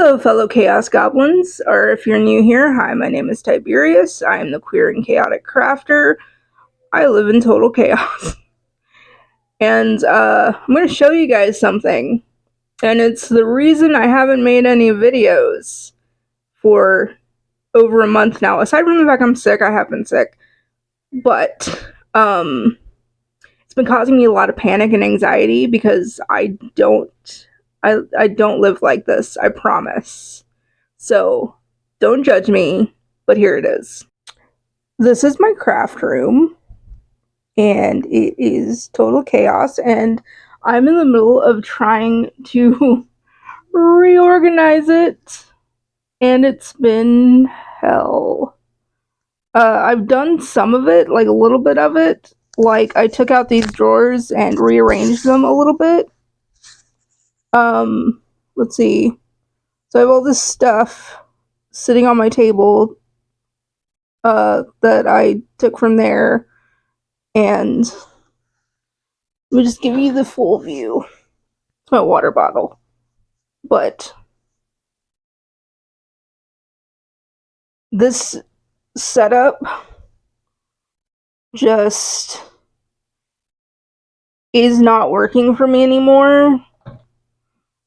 Hello, fellow Chaos Goblins, or if you're new here, hi, my name is Tiberius. I am the queer and chaotic crafter. I live in total chaos. And I'm going to show you guys something. And it's the reason I haven't made any videos for over a month now. Aside from the fact I'm sick, I have been sick. But it's been causing me a lot of panic and anxiety because I don't live like this, I promise. So, don't judge me, but here it is. This is my craft room, and it is total chaos, and I'm in the middle of trying to reorganize it, and it's been hell. I've done some of it, like a little bit of it. Like, I took out these drawers and rearranged them a little bit. Let's see. So I have all this stuff sitting on my table that I took from there, and let me just give you the full view. It's my water bottle. But this setup just is not working for me anymore.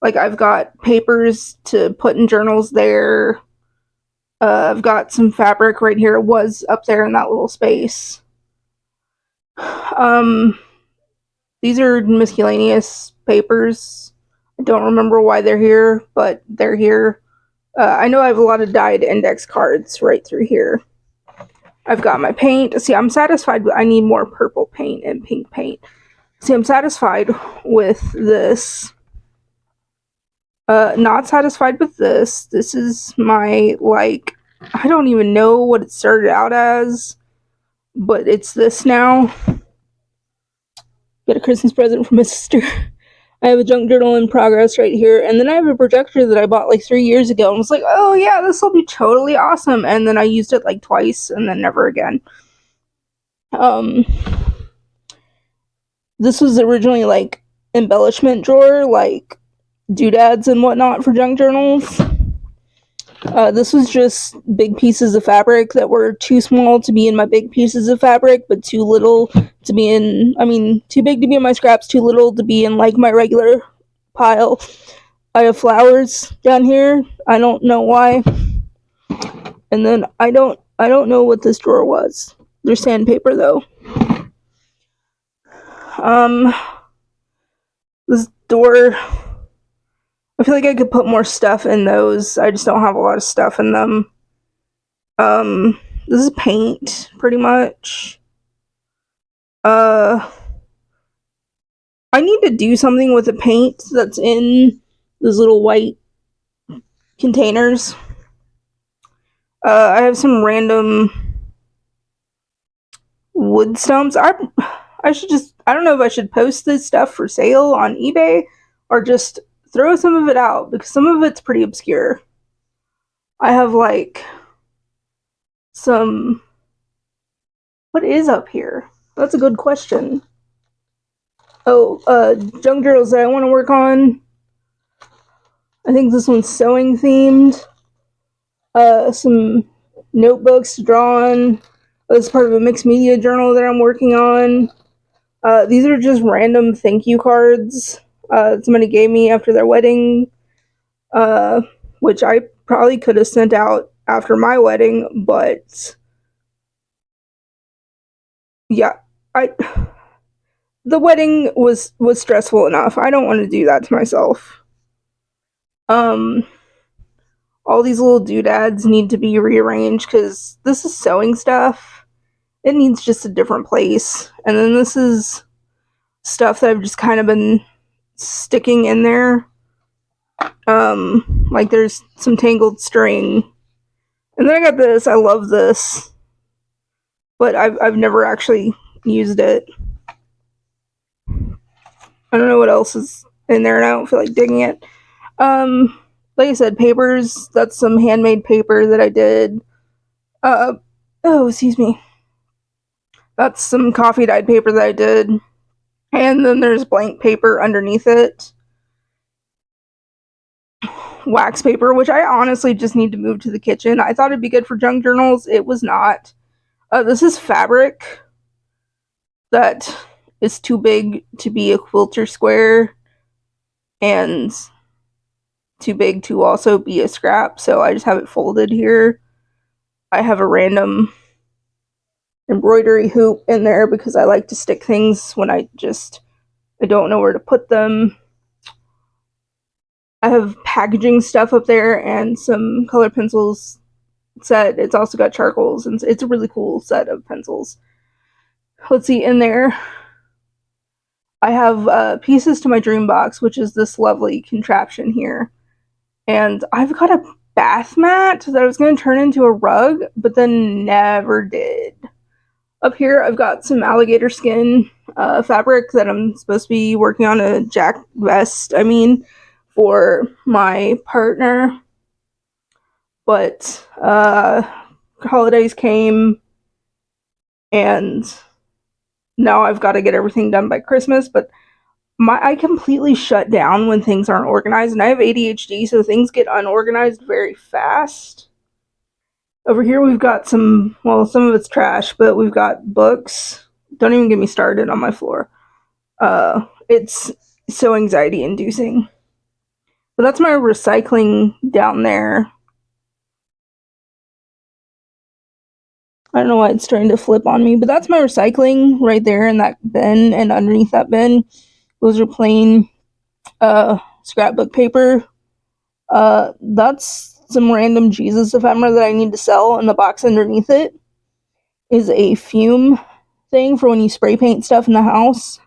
Like, I've got papers to put in journals there. I've got some fabric right here. It was up there in that little space. These are miscellaneous papers. I don't remember why they're here, but they're here. I know I have a lot of dyed index cards right through here. I've got my paint. See, I'm satisfied, but I need more purple paint and pink paint. See, I'm satisfied with this. Not satisfied with this. This is my, like, I don't even know what it started out as, but it's this now. Get a Christmas present from my sister. I have a junk journal in progress right here, and then I have a projector that I bought like 3 years ago and was like, oh yeah, this will be totally awesome, and then I used it like twice and then never again. This was originally like embellishment drawer, like doodads and whatnot for junk journals. This was just big pieces of fabric that were too small to be in my big pieces of fabric, but too little to be in, too big to be in my scraps, too little to be in like my regular pile. I have flowers down here. I don't know why. And then I don't know what this drawer was. There's sandpaper though. This door, I feel like I could put more stuff in those. I just don't have a lot of stuff in them. This is paint, pretty much. I need to do something with the paint that's in those little white containers. I have some random wood stumps. I don't know if I should post this stuff for sale on eBay or just throw some of it out because some of it's pretty obscure. I have like some, what is up here? That's a good question. Oh, junk journals that I want to work on. I think this one's sewing themed. Some notebooks drawn. This is part of a mixed media journal that I'm working on. These are just random thank you cards somebody gave me after their wedding, which I probably could have sent out after my wedding, but yeah, the wedding was stressful enough. I don't want to do that to myself. All these little doodads need to be rearranged because this is sewing stuff. It needs just a different place. And then this is stuff that I've just kind of been sticking in there. Like there's some tangled string. And then I got this. I love this. But I've never actually used it. I don't know what else is in there, and I don't feel like digging it. Like I said, papers. That's some handmade paper that I did. Excuse me. That's some coffee dyed paper that I did. And then there's blank paper underneath it. wax paper, which I honestly just need to move to the kitchen. I thought it'd be good for junk journals. It was not. This is fabric that is too big to be a quilter square and too big to also be a scrap, so I just have it folded here. I have a random embroidery hoop in there because I like to stick things when I don't know where to put them. I have packaging stuff up there and some color pencils set. It's also got charcoals, and it's a really cool set of pencils. Let's see, in there I have pieces to my dream box, which is this lovely contraption here. And I've got a bath mat that I was going to turn into a rug, but then never did. Up here, I've got some alligator skin fabric that I'm supposed to be working on a jack vest, for my partner. But holidays came, and now I've got to get everything done by Christmas, but I completely shut down when things aren't organized, and I have ADHD, so things get unorganized very fast. Over here we've got some of it's trash, but we've got books. Don't even get me started on my floor. It's so anxiety inducing. But that's my recycling down there. I don't know why it's trying to flip on me, but that's my recycling right there in that bin, and underneath that bin, those are plain scrapbook paper. That's some random Jesus ephemera that I need to sell, and the box underneath it is a fume thing for when you spray paint stuff in the house.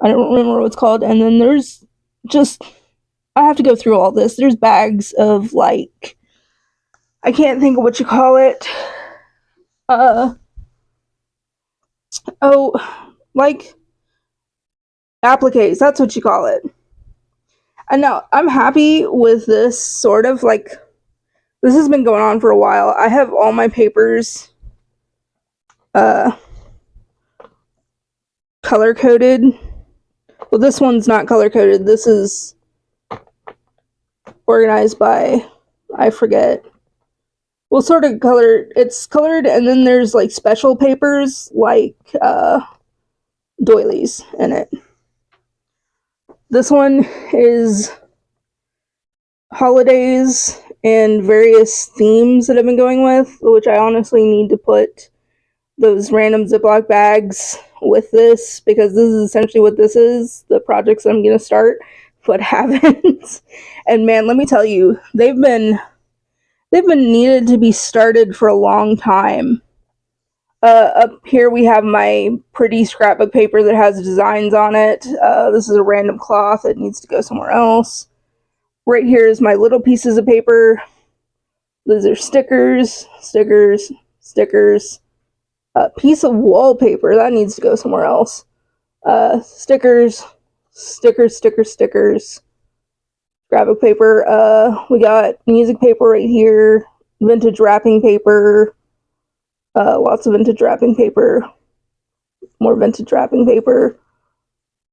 I don't remember what it's called. And then there's just, I have to go through all this. There's bags of, like, I can't think of what you call it. Like appliques, that's what you call it. And now I'm happy with this, sort of, like, this has been going on for a while. I have all my papers color coded. Well, this one's not color coded. This is organized by, I forget. Well, sort of colored. It's colored, and then there's like special papers, like doilies in it. This one is holidays and various themes that I've been going with, which I honestly need to put those random Ziploc bags with this, because this is essentially what this is, the projects I'm going to start but haven't. And man, let me tell you, they've been needed to be started for a long time. Up here we have my pretty scrapbook paper that has designs on it. This is a random cloth that needs to go somewhere else. Right here is my little pieces of paper. These are stickers. A piece of wallpaper that needs to go somewhere else. Stickers. Scrapbook paper. We got music paper right here. Vintage wrapping paper. Lots of vintage wrapping paper. More vintage wrapping paper.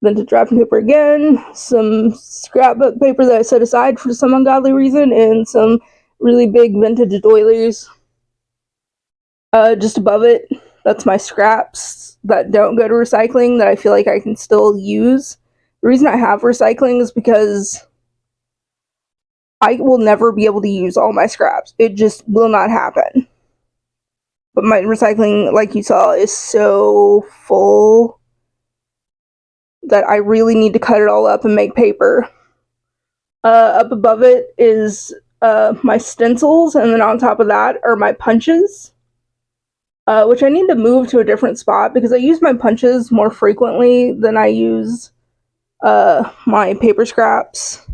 Vintage wrapping paper again. Some scrapbook paper that I set aside for some ungodly reason. And some really big vintage doilies. Just above it, that's my scraps that don't go to recycling that I feel like I can still use. The reason I have recycling is because I will never be able to use all my scraps. It just will not happen. But my recycling, like you saw, is so full that I really need to cut it all up and make paper. Up above it is my stencils, and then on top of that are my punches. Which I need to move to a different spot because I use my punches more frequently than I use my paper scraps.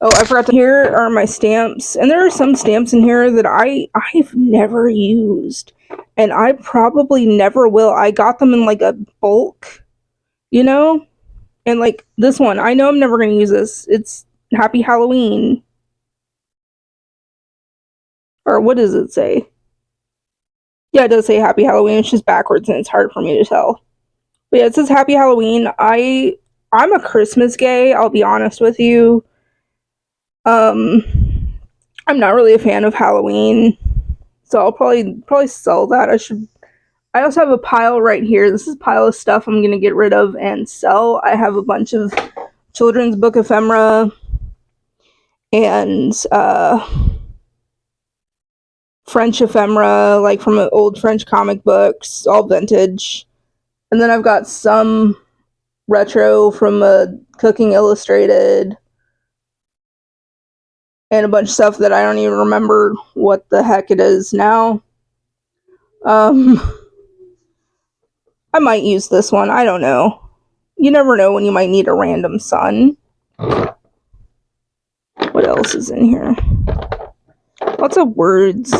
Oh, I forgot to. Here are my stamps, and there are some stamps in here that I've never used, and I probably never will. I got them in like a bulk, and like this one, I know I'm never going to use this. It's Happy Halloween, or what does it say? Yeah, it does say Happy Halloween. It's just backwards, and it's hard for me to tell. But yeah, it says Happy Halloween. I'm a Christmas gay, I'll be honest with you. Um, I'm not really a fan of Halloween, so I'll probably sell that. I also have a pile right here. This is a pile of stuff I'm gonna get rid of and sell. I have a bunch of children's book ephemera and French ephemera, like from old French comic books, all vintage. And then I've got some retro from Cooking Illustrated and a bunch of stuff that I don't even remember what the heck it is now. Um, I might use this one. I don't know. You never know when you might need a random sun. What else is in here? Lots of words.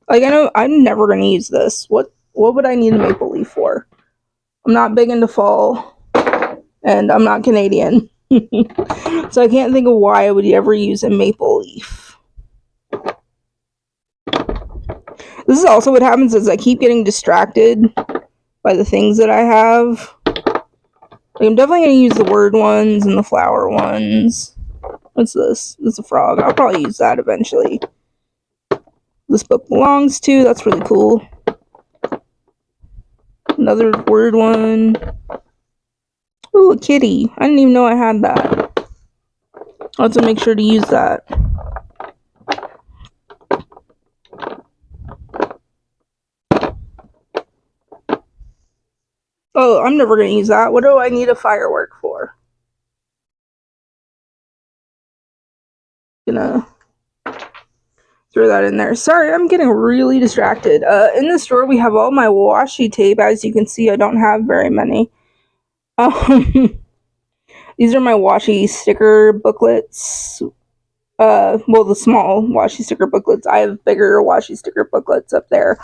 Like, I know I'm never gonna use this. What would I need a maple leaf for? I'm not big into fall, and I'm not Canadian. So I can't think of why I would ever use a maple leaf. This is also what happens is I keep getting distracted by the things that I have. Like, I'm definitely going to use the word ones and the flower ones. What's this? It's a frog. I'll probably use that eventually. This book belongs to. That's really cool. Another word one. Ooh, a kitty. I didn't even know I had that. I'll have to make sure to use that. Oh, I'm never going to use that. What do I need a firework for? Gonna throw that in there. Sorry, I'm getting really distracted. In the store, we have all my washi tape. As you can see, I don't have very many. These are my washi sticker booklets. Well, the small washi sticker booklets. I have bigger washi sticker booklets up there.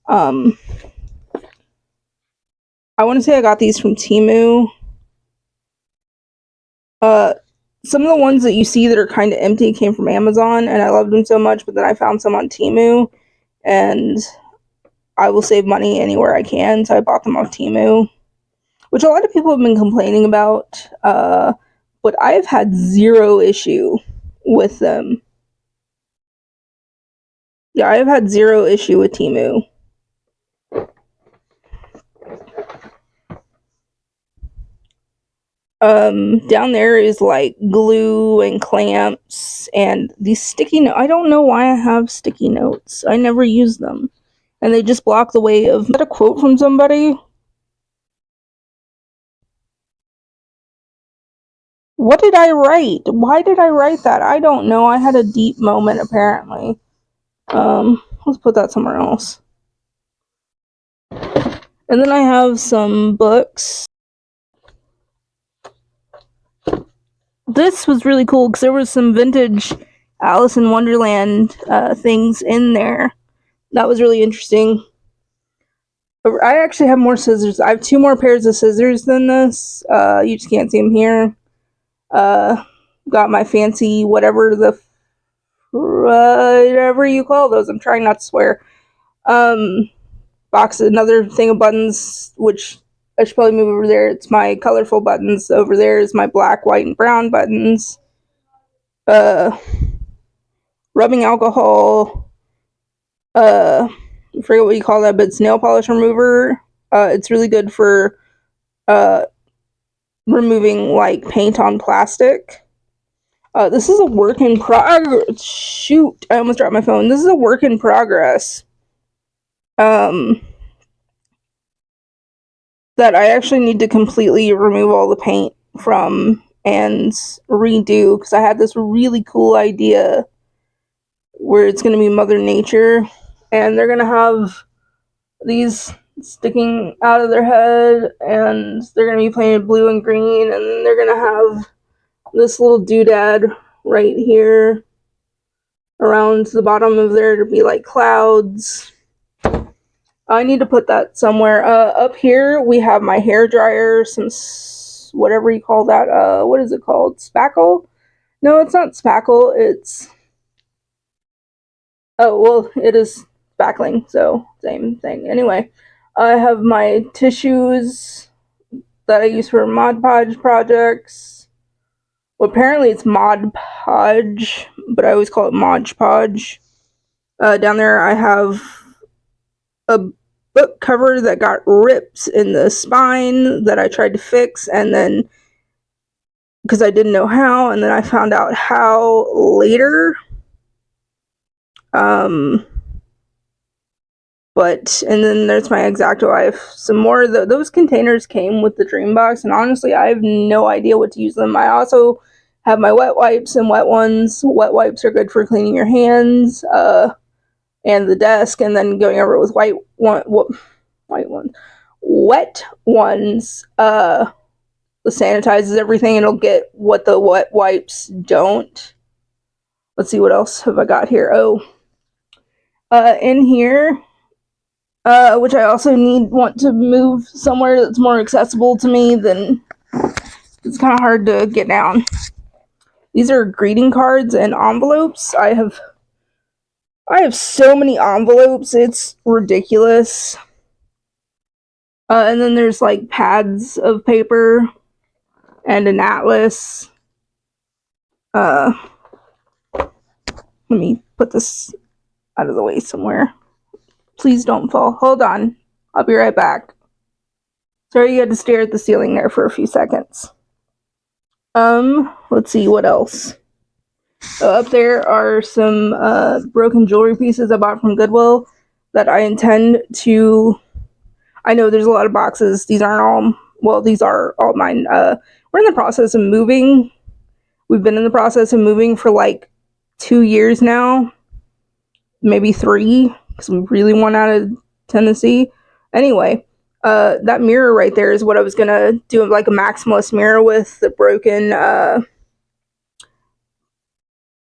I want to say I got these from Temu. Some of the ones that you see that are kind of empty came from Amazon, and I loved them so much, but then I found some on Temu, and I will save money anywhere I can, so I bought them off Temu, which a lot of people have been complaining about, but I've had zero issue with them. Yeah, I've had zero issue with Temu. Down there is like glue and clamps and these sticky notes. I don't know why I have sticky notes. I never use them. And they just block the way of... Is that a quote from somebody? What did I write? Why did I write that? I don't know. I had a deep moment apparently. Let's put that somewhere else. And then I have some books. This was really cool because there was some vintage Alice in Wonderland things in there. That was really interesting. I actually have more scissors. I have 2 more pairs of scissors than this. You just can't see them here. Got my fancy whatever you call those. I'm trying not to swear. Box, another thing of buttons, which I should probably move over there. It's my colorful buttons. Over there is my black, white, and brown buttons. Rubbing alcohol. I forget what you call that, but it's nail polish remover. It's really good for removing like paint on plastic. This is a work in progress. Shoot, I almost dropped my phone. This is a work in progress. That I actually need to completely remove all the paint from and redo because I had this really cool idea where it's going to be Mother Nature and they're going to have these sticking out of their head and they're going to be painted blue and green and then they're going to have this little doodad right here around the bottom of there to be like clouds. I need to put that somewhere. Up here we have my hair dryer, some whatever you call that. What is it called? Spackle? No, it's not spackle. It's... Oh, well, it is spackling, so same thing. Anyway, I have my tissues that I use for Mod Podge projects. Well, apparently it's Mod Podge, but I always call it Mod Podge. Down there I have a book cover that got rips in the spine that I tried to fix, and then because I didn't know how, and then I found out how later. But and then there's my X-Acto. I have some more. Those containers came with the dream box, and honestly, I have no idea what to use them. I also have my wet wipes and wet ones. Wet wipes are good for cleaning your hands, and the desk, and then going over it with white ones, wet ones. The sanitizes everything. It'll get what the wet wipes don't. Let's see what else have I got here. Oh, in here. Which I also want to move somewhere that's more accessible to me. Then it's kind of hard to get down. These are greeting cards and envelopes. I have so many envelopes. It's ridiculous. And then there's like pads of paper and an atlas. Let me put this out of the way somewhere. Please don't fall. Hold on. I'll be right back. Sorry you had to stare at the ceiling there for a few seconds. Let's see what else. Up there are some broken jewelry pieces I bought from Goodwill that I intend to. I know there's a lot of boxes. These aren't all. Well, these are all mine. We're in the process of moving. We've been in the process of moving for like 2 years now, maybe 3, because we really want out of Tennessee. Anyway, that mirror right there is what I was gonna do, like a maximalist mirror with the broken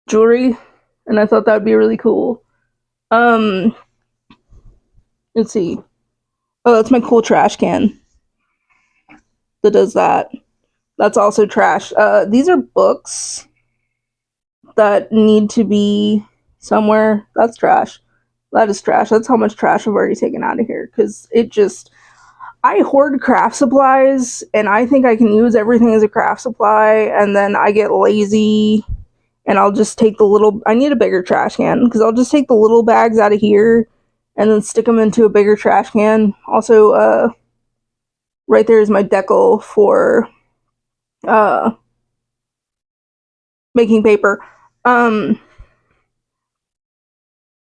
jewelry, and I thought that would be really cool. Let's see. Oh, that's my cool trash can that does that. That's also trash. These are books that need to be somewhere. That's trash. That is trash. That's how much trash I've already taken out of here, because I hoard craft supplies, and I think I can use everything as a craft supply, and then I get lazy, and I'll just take I need a bigger trash can, because I'll just take the little bags out of here, and then stick them into a bigger trash can. Also, right there is my decal for, making paper.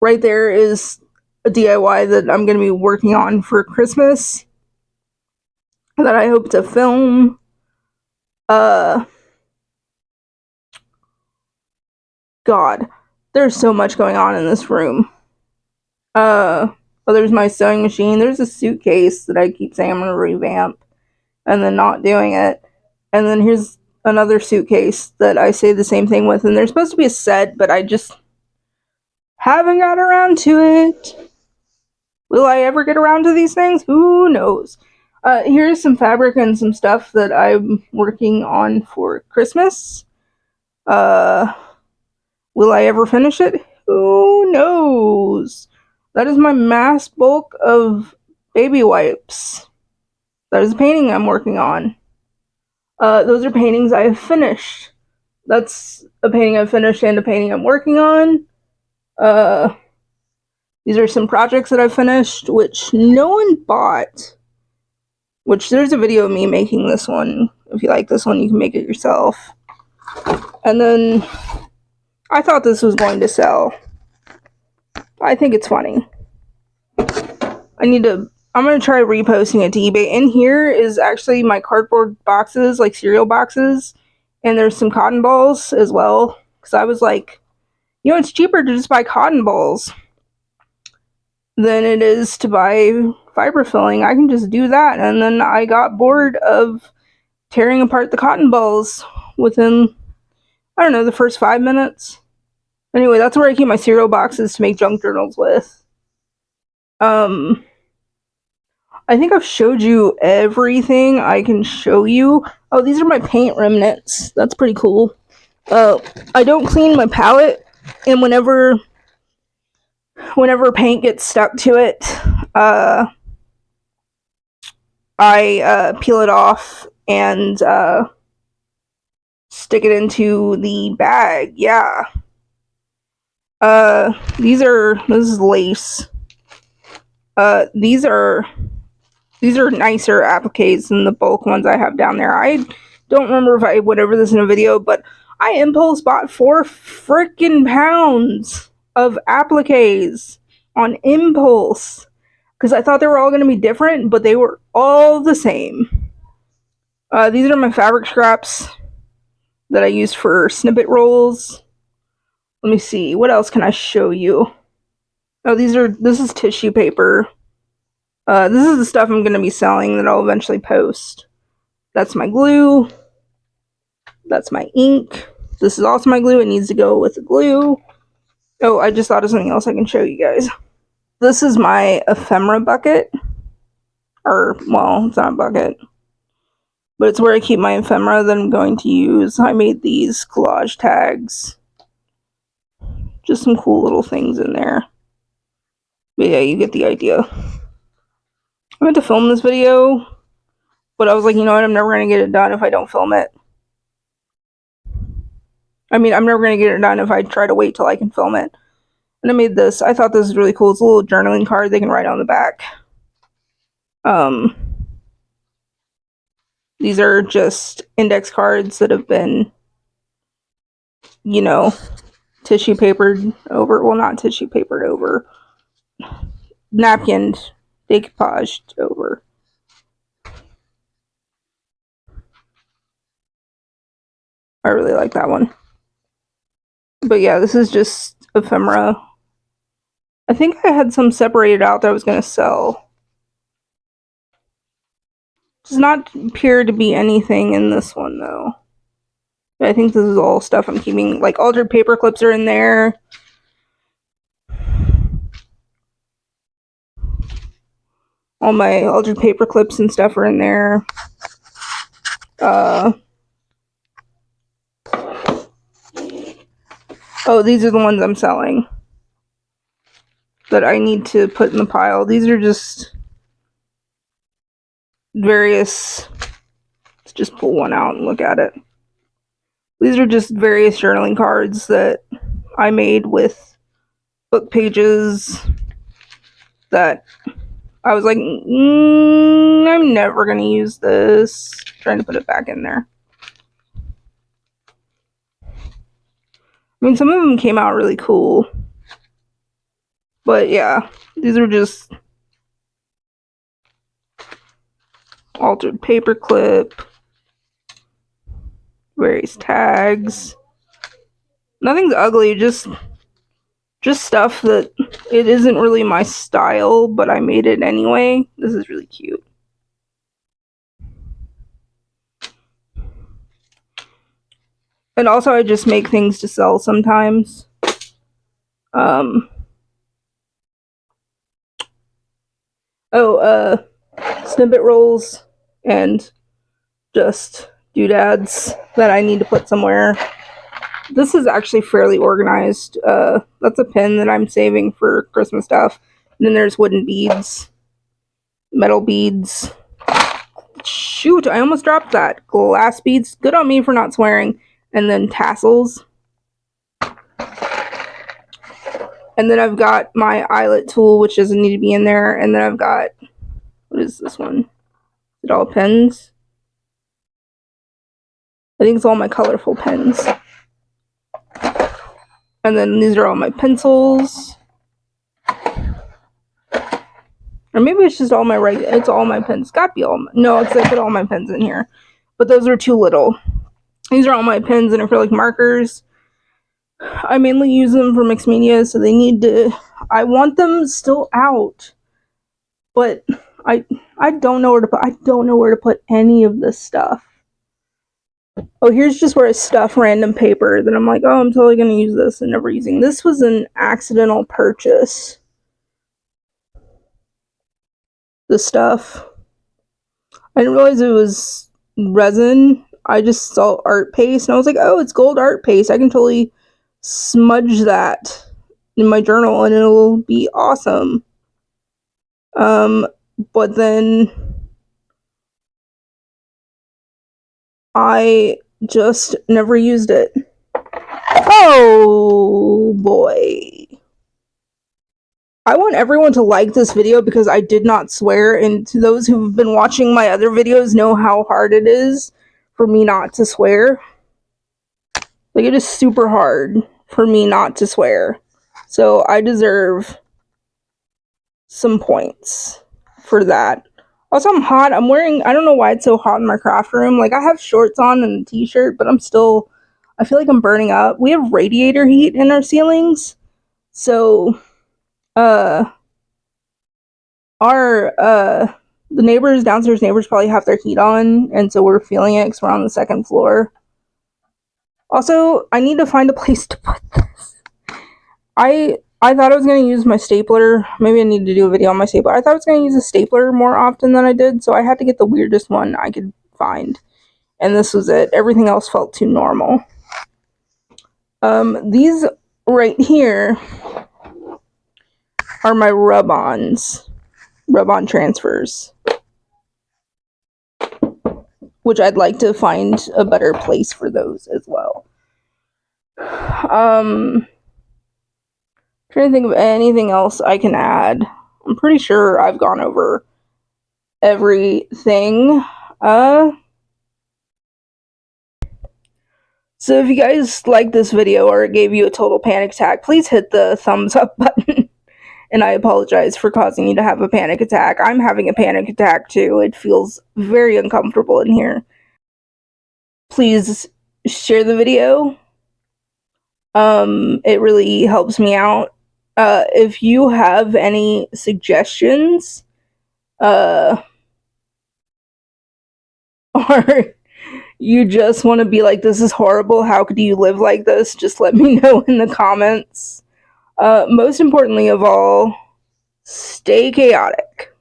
Right there is a DIY that I'm going to be working on for Christmas, that I hope to film. God, there's so much going on in this room. Oh, there's my sewing machine. There's a suitcase that I keep saying I'm gonna revamp, and then not doing it. And then here's another suitcase that I say the same thing with, and there's supposed to be a set, but I just haven't got around to it. Will I ever get around to these things? Who knows? Here's some fabric and some stuff that I'm working on for Christmas. Will I ever finish it? Who knows? That is my mass bulk of baby wipes. That is a painting I'm working on. Those are paintings I have finished. That's a painting I've finished and a painting I'm working on. These are some projects that I've finished, which no one bought. Which there's a video of me making this one. If you like this one, you can make it yourself. And then I thought this was going to sell. I think it's funny. I'm gonna try reposting it to eBay. In here is actually my cardboard boxes, like cereal boxes, and there's some cotton balls as well. Because I was like, it's cheaper to just buy cotton balls than it is to buy fiber filling. I can just do that. And then I got bored of tearing apart the cotton balls within, I don't know, the first 5 minutes. Anyway, that's where I keep my cereal boxes to make junk journals with. I think I've showed you everything I can show you. Oh, these are my paint remnants. That's pretty cool. I don't clean my palette, and whenever paint gets stuck to it, I peel it off and stick it into the bag. Yeah. This is lace. These are nicer appliques than the bulk ones I have down there. I don't remember if I went over this in a video, but I impulse bought 4 freaking pounds of appliques on impulse because I thought they were all going to be different, but they were all the same. These are my fabric scraps that I use for snippet rolls. Let me see, what else can I show you? Oh, this is tissue paper. This is the stuff I'm going to be selling that I'll eventually post. That's my glue. That's my ink. This is also my glue. It needs to go with the glue. Oh, I just thought of something else I can show you guys. This is my ephemera bucket. Or, well, it's not a bucket. But it's where I keep my ephemera that I'm going to use. I made these collage tags. Just some cool little things in there. But yeah, you get the idea. I meant to film this video, but I was like, you know what, I'm never going to get it done if I don't film it. I mean, I'm never going to get it done if I try to wait till I can film it. And I made this. I thought this was really cool. It's a little journaling card they can write on the back. These are just index cards that have been, you know, tissue papered over. Well, not tissue papered over. Napkined, decoupaged over. I really like that one. But yeah, this is just ephemera. I think I had some separated out that I was going to sell. Does not appear to be anything in this one, though. I think this is all stuff I'm keeping. Like, altered paper clips are in there. All my altered paper clips and stuff are in there. Oh, these are the ones I'm selling that I need to put in the pile. These are just various. Let's just pull one out and look at it. These are just various journaling cards that I made with book pages that I was like, I'm never going to use this. Trying to put it back in there. I mean, some of them came out really cool. But yeah, these are just altered paperclip, various tags. Nothing's ugly, just stuff that it isn't really my style, but I made it anyway. This is really cute. And also I just make things to sell sometimes. Snippet rolls and just doodads that I need to put somewhere. This is actually fairly organized. That's a pin that I'm saving for Christmas stuff. And then there's wooden beads, metal beads. Shoot, I almost dropped that. Glass beads. Good on me for not swearing. And then tassels. And then I've got my eyelet tool, which doesn't need to be in there. And then I've got, what is this one? Is it all pens? I think it's all my colorful pens. And then these are all my pencils. Or maybe it's just all my it's all my pens. Gotta be all no, because I put all my pens in here. But those are too little. These are all my pens and acrylic markers. I mainly use them for mixed media, so they need to, I want them still out. But I don't know where to put any of this stuff. Oh, here's just where I stuff random paper that I'm like, oh, I'm totally gonna use this and never using. This was an accidental purchase. The stuff. I didn't realize it was resin. I just saw art paste and I was like, oh, it's gold art paste. I can totally smudge that in my journal and it'll be awesome. But then I just never used it. Oh boy. I want everyone to like this video because I did not swear, and to those who've been watching my other videos know how hard it is for me not to swear. Like, it is super hard for me not to swear. So I deserve some points for that. Also, I'm hot. I'm wearing, I don't know why it's so hot in my craft room. Like, I have shorts on and a t-shirt, but I feel like I'm burning up. We have radiator heat in our ceilings. So, the neighbors, downstairs neighbors probably have their heat on, and so we're feeling it because we're on the second floor. Also, I need to find a place to put this. I thought I was going to use my stapler. Maybe I need to do a video on my stapler. I thought I was going to use a stapler more often than I did, so I had to get the weirdest one I could find. And this was it. Everything else felt too normal. These right here are my rub-ons. Rub-on transfers. Which I'd like to find a better place for those as well. Trying to think of anything else I can add. I'm pretty sure I've gone over everything. So if you guys liked this video or it gave you a total panic attack, please hit the thumbs up button. And I apologize for causing you to have a panic attack. I'm having a panic attack too. It feels very uncomfortable in here. Please share the video. It really helps me out. If you have any suggestions, or you just want to be like, this is horrible, how could you live like this, just let me know in the comments. Most importantly of all, stay chaotic.